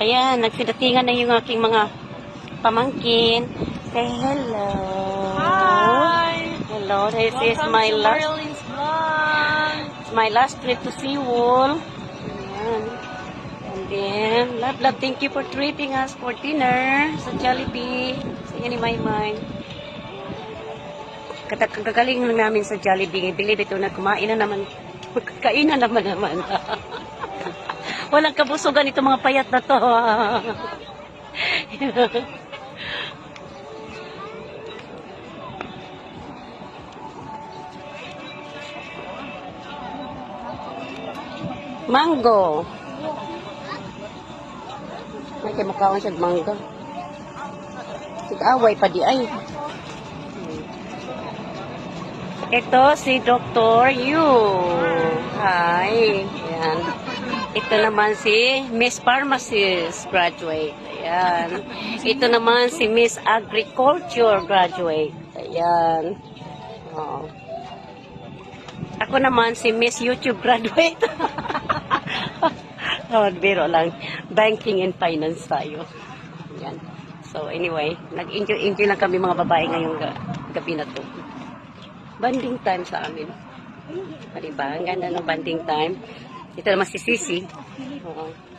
Ayan, nagsidatingan na yung aking mga pamangkin. Say hello. Hi! Hello, this is Welcome my to last Marilyn's vlog. trip to Seoul. Ayan. And then, love, thank you for treating us for dinner sa Jollibee. Sa ni Maymay. Kagaling lang namin sa Jollibee. Believe ito na kumain na naman. Kainan naman. Walang kabusugan itong mga payat na to. Mango. May kay makaon siya mango. Sig-away pa di ay. Ito si Dr. Yu. Hi. Ayan. Ito naman si Miss Pharmacist graduate. Ayan. Ito naman si Miss Agriculture graduate. Ayan. Oh. Ako naman si Miss YouTube graduate. Oh, biro lang. Banking and finance tayo. Ayan. So anyway, nag-enjoy lang kami mga babae ngayong gabi na to. Banding time sa amin. Diba? Ang ganda ng banding time. Ito naman si Sisi. Oo.